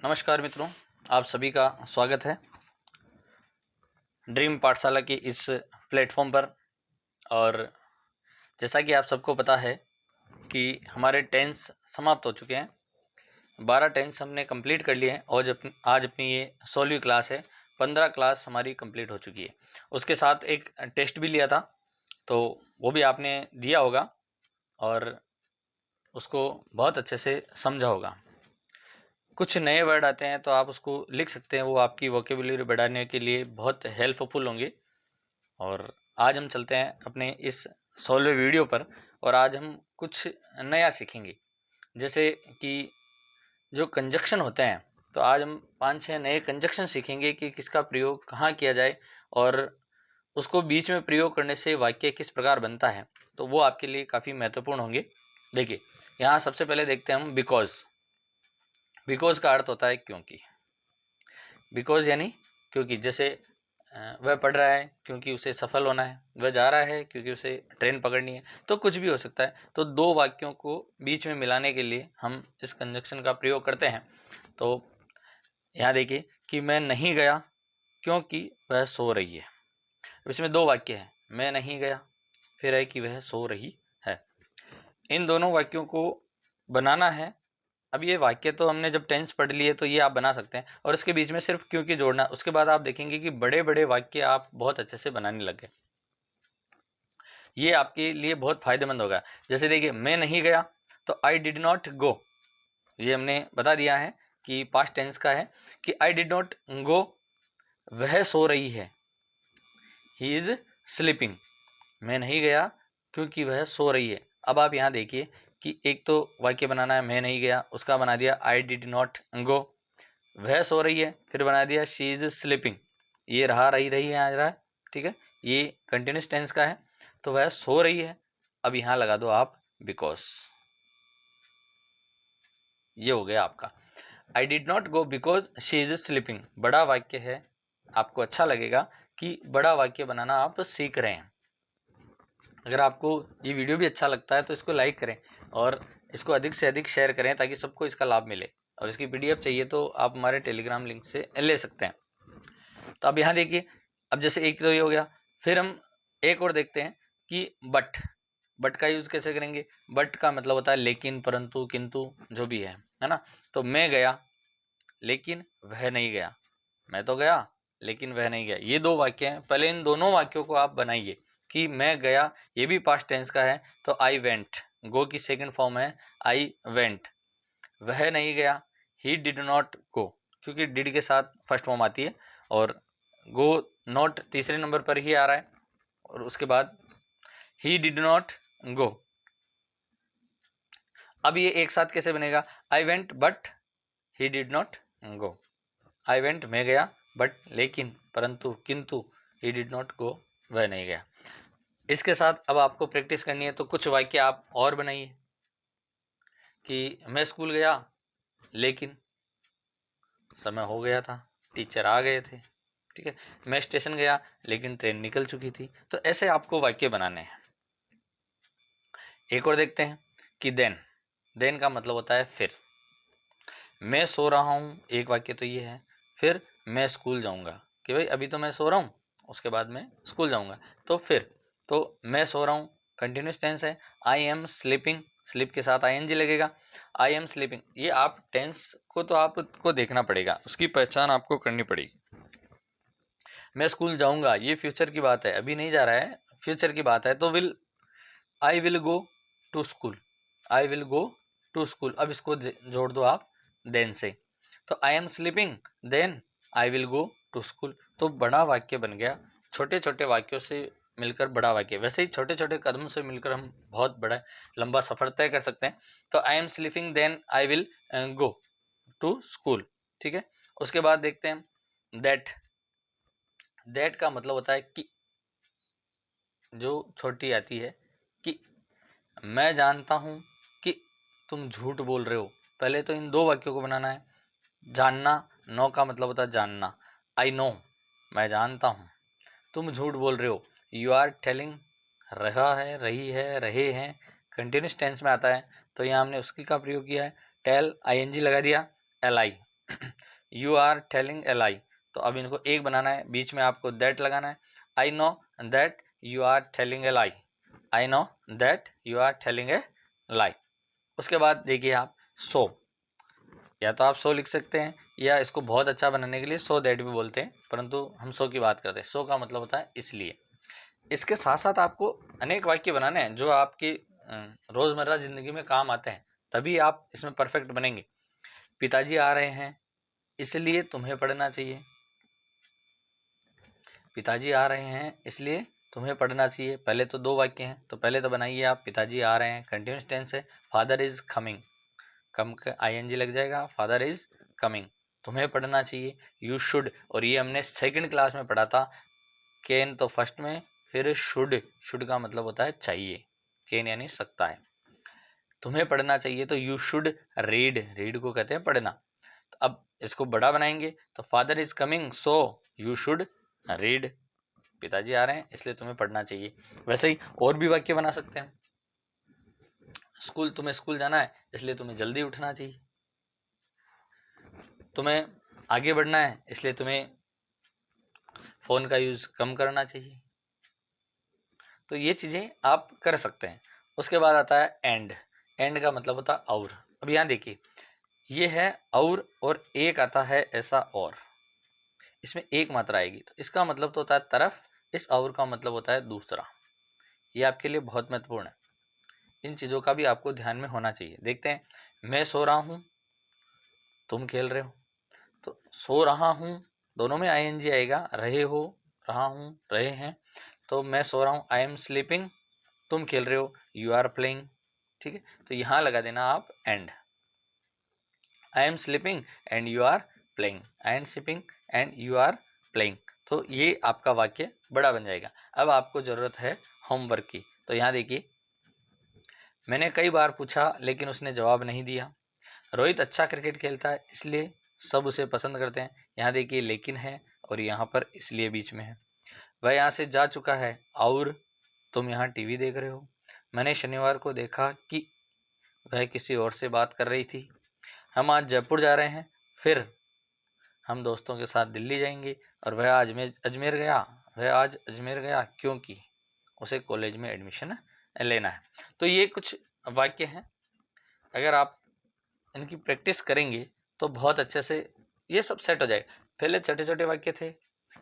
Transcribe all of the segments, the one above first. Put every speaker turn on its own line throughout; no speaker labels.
नमस्कार मित्रों, आप सभी का स्वागत है ड्रीम पाठशाला की इस प्लेटफॉर्म पर। और जैसा कि आप सबको पता है कि हमारे टेंस समाप्त हो चुके हैं। 12 टेंस हमने कंप्लीट कर लिए हैं और आज अपनी ये 16वीं क्लास है। 15 क्लास हमारी कंप्लीट हो चुकी है। उसके साथ एक टेस्ट भी लिया था, तो वो भी आपने दिया होगा और उसको बहुत अच्छे से समझा होगा। कुछ नए वर्ड आते हैं तो आप उसको लिख सकते हैं, वो आपकी वोकेबुलरी बढ़ाने के लिए बहुत हेल्पफुल होंगे। और आज हम चलते हैं अपने इस 16वें वीडियो पर और आज हम कुछ नया सीखेंगे। जैसे कि जो कंजक्शन होते हैं, तो आज हम 5-6 नए कंजक्शन सीखेंगे कि किसका प्रयोग कहाँ किया जाए और उसको बीच में प्रयोग करने से वाक्य किस प्रकार बनता है, तो वो आपके लिए काफ़ी महत्वपूर्ण होंगे। देखिए, यहाँ सबसे पहले देखते हैं हम बिकॉज। बिकॉज का अर्थ होता है क्योंकि। बिकॉज यानी क्योंकि, जैसे वह पढ़ रहा है क्योंकि उसे सफल होना है, वह जा रहा है क्योंकि उसे ट्रेन पकड़नी है, तो कुछ भी हो सकता है। तो दो वाक्यों को बीच में मिलाने के लिए हम इस कंजक्शन का प्रयोग करते हैं। तो यहाँ देखिए कि मैं नहीं गया क्योंकि वह सो रही है। इसमें दो वाक्य हैं, मैं नहीं गया, फिर है कि वह सो रही है। इन दोनों वाक्यों को बनाना है। अब ये वाक्य तो हमने जब टेंस पढ़ लिए तो ये आप बना सकते हैं और इसके बीच में सिर्फ क्योंकि जोड़ना। उसके बाद आप देखेंगे कि बड़े बड़े वाक्य आप बहुत अच्छे से बनाने लगे। ये आपके लिए बहुत फायदेमंद होगा। जैसे देखिए, मैं नहीं गया तो आई डिड नॉट गो, ये हमने बता दिया है कि पास्ट टेंस का है कि आई डिड नॉट गो, वह सो रही है, ही इज स्लीपिंग। मैं नहीं गया क्योंकि वह सो रही है। अब आप यहाँ देखिए कि एक तो वाक्य बनाना है मैं नहीं गया, उसका बना दिया आई डिड नॉट गो, वह सो रही है, फिर बना दिया शी इज स्लीपिंग। ये रही है आ रहा है, ठीक है, ये कंटिन्यूस टेंस का है, तो वह सो रही है। अब यहाँ लगा दो आप बिकॉज। ये हो गया आपका I did not go because she is sleeping. बड़ा वाक्य है, आपको अच्छा लगेगा कि बड़ा वाक्य बनाना आप सीख रहे हैं। अगर आपको ये वीडियो भी अच्छा लगता है तो इसको लाइक करें और इसको अधिक से अधिक शेयर करें ताकि सबको इसका लाभ मिले। और इसकी पीडीएफ चाहिए तो आप हमारे टेलीग्राम लिंक से ले सकते हैं। तो अब यहाँ देखिए, अब जैसे एक तो ये हो गया, फिर हम एक और देखते हैं कि बट। बट का यूज़ कैसे करेंगे? बट का मतलब होता है लेकिन, परंतु, किंतु, जो भी है ना। तो मैं गया लेकिन वह नहीं गया, मैं तो गया लेकिन वह नहीं गया। ये दो वाक्य हैं। पहले इन दोनों वाक्यों को आप बनाइए कि मैं गया, ये भी पास्ट टेंस का है, तो आई वेंट। गो की सेकंड फॉर्म है आई वेंट। वह नहीं गया, ही डिड नॉट गो, क्योंकि डिड के साथ फर्स्ट फॉर्म आती है और गो नॉट तीसरे नंबर पर ही आ रहा है। और उसके बाद ही डिड नॉट गो। अब ये एक साथ कैसे बनेगा? I went but he did not go. I went मैं गया, बट लेकिन, परंतु, किंतु, ही डिड नॉट गो, वह नहीं गया। इसके साथ अब आपको प्रैक्टिस करनी है, तो कुछ वाक्य आप और बनाइए कि मैं स्कूल गया लेकिन समय हो गया था, टीचर आ गए थे, ठीक है। मैं स्टेशन गया लेकिन ट्रेन निकल चुकी थी। तो ऐसे आपको वाक्य बनाने हैं। एक और देखते हैं कि देन। देन का मतलब होता है फिर। मैं सो रहा हूँ, एक वाक्य तो ये है। फिर मैं स्कूल जाऊँगा, कि भाई अभी तो मैं सो रहा हूँ, उसके बाद मैं स्कूल जाऊँगा। तो फिर, तो मैं सो रहा हूँ कंटिन्यूस टेंस है। आई एम स्लीपिंग, स्लीप के साथ आईएनजी लगेगा। आई एम स्लीपिंग। ये आप टेंस को तो आपको देखना पड़ेगा, उसकी पहचान आपको करनी पड़ेगी। मैं स्कूल जाऊँगा, ये फ्यूचर की बात है, अभी नहीं जा रहा है, फ्यूचर की बात है। तो I will go to school. I will go to school. अब इसको जोड़ दो आप देन से। तो I am sleeping then I will go to school. तो बड़ा वाक्य बन गया। छोटे छोटे वाक्यों से मिलकर बड़ा वाक्य। वैसे ही छोटे छोटे कदमों से मिलकर हम बहुत बड़ा लंबा सफर तय कर सकते हैं। तो I am sleeping then I will go to school, ठीक है। उसके बाद देखते हैं दैट। दैट का मतलब होता है कि, जो छोटी आती है कि मैं जानता हूँ कि तुम झूठ बोल रहे हो। पहले तो इन दो वाक्यों को बनाना है। जानना, नो का मतलब होता है जानना। आई नो, मैं जानता हूँ। तुम झूठ बोल रहे हो, यू आर टेलिंग। रहा है, रही है, रहे हैं, कंटिन्यूस टेंस में आता है, तो यहाँ हमने उसकी का प्रयोग किया है। टेल, आईएनजी लगा दिया, L I. You are telling a lie, तो अब इनको एक बनाना है, बीच में आपको दैट लगाना है। I know that you are telling a lie, I know that you are telling a lie. उसके बाद देखिए आप सो, या तो आप सो लिख सकते हैं, या इसको बहुत अच्छा बनाने के लिए सो दैट भी बोलते हैं, परंतु हम सो की बात करते हैं। सो का मतलब होता है इसलिए। इसके साथ साथ आपको अनेक वाक्य बनाने हैं जो आपकी रोज़मर्रा ज़िंदगी में काम आते हैं, तभी आप इसमें परफेक्ट बनेंगे। पिताजी आ रहे हैं इसलिए तुम्हें पढ़ना चाहिए, पिताजी आ रहे हैं इसलिए तुम्हें पढ़ना चाहिए। पहले तो दो वाक्य हैं, तो पहले तो बनाइए आप, पिताजी आ रहे हैं कंटिन्यूस टेंस है, फादर इज़ कमिंग, कम का आईएनजी लग जाएगा, फादर इज़ कमिंग, तुम्हें पढ़ना चाहिए। यू शुड, और ये हमने सेकंड क्लास में पढ़ा था, कैन तो फर्स्ट में, फिर शुड, शुड का मतलब होता है चाहिए, कैन यानी सकता है। तुम्हें पढ़ना चाहिए तो यू शुड रीड, रीड को कहते हैं पढ़ना। तो अब इसको बड़ा बनाएंगे तो father is coming so you should read, पिताजी आ रहे हैं इसलिए तुम्हें पढ़ना चाहिए। वैसे ही और भी वाक्य बना सकते हैं, स्कूल, तुम्हें स्कूल जाना है इसलिए तुम्हें जल्दी उठना चाहिए, तुम्हें आगे बढ़ना है इसलिए तुम्हें फ़ोन का यूज़ कम करना चाहिए। तो ये चीज़ें आप कर सकते हैं। उसके बाद आता है एंड, एंड का मतलब होता है और। अब यहाँ देखिए ये है और एक आता है ऐसा और, इसमें एक मात्रा आएगी तो इसका मतलब तो होता है तरफ, इस और का मतलब होता है दूसरा। ये आपके लिए बहुत महत्वपूर्ण है, इन चीज़ों का भी आपको ध्यान में होना चाहिए। देखते हैं, मैं सो रहा हूँ, तुम खेल रहे हो, तो सो रहा हूँ दोनों में आईएनजी आएगा, रहे हो, रहा हूँ, रहे हैं, तो मैं सो रहा हूँ आई एम स्लीपिंग, तुम खेल रहे हो यू आर प्लेइंग। ठीक है, तो यहाँ लगा देना आप and, I am sleeping and you are playing, I am sleeping and you are playing, तो ये आपका वाक्य बड़ा बन जाएगा। अब आपको ज़रूरत है होमवर्क की, तो यहाँ देखिए, मैंने कई बार पूछा लेकिन उसने जवाब नहीं दिया। रोहित अच्छा क्रिकेट खेलता है इसलिए सब उसे पसंद करते हैं, यहाँ देखिए लेकिन है और यहाँ पर इसलिए बीच में है। वह यहाँ से जा चुका है और तुम यहाँ टीवी देख रहे हो। मैंने शनिवार को देखा कि वह किसी और से बात कर रही थी। हम आज जयपुर जा रहे हैं, फिर हम दोस्तों के साथ दिल्ली जाएंगे, और वह आज अजमेर गया, वह आज अजमेर गया क्योंकि उसे कॉलेज में एडमिशन लेना है। तो ये कुछ वाक्य हैं, अगर आप इनकी प्रैक्टिस करेंगे तो बहुत अच्छे से ये सब सेट हो जाएगा। पहले छोटे छोटे वाक्य थे,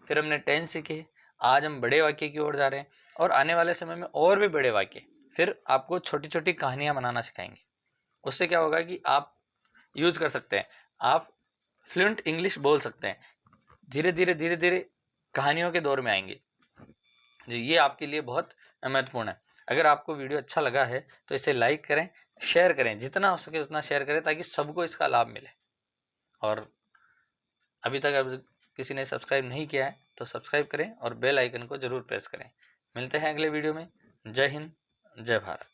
फिर हमने टेंस सीखे, आज हम बड़े वाक्य की ओर जा रहे हैं, और आने वाले समय में और भी बड़े वाक्य, फिर आपको छोटी छोटी कहानियाँ बनाना सिखाएंगे। उससे क्या होगा कि आप यूज़ कर सकते हैं, आप फ्लुएंट इंग्लिश बोल सकते हैं, धीरे धीरे कहानियों के दौर में आएंगे। ये आपके लिए बहुत महत्वपूर्ण है। अगर आपको वीडियो अच्छा लगा है तो इसे लाइक करें, शेयर करें, जितना हो सके उतना शेयर करें ताकि सबको इसका लाभ मिले। और अभी तक अब किसी ने सब्सक्राइब नहीं किया है तो सब्सक्राइब करें और बेल आइकन को ज़रूर प्रेस करें। मिलते हैं अगले वीडियो में। जय हिंद, जय भारत।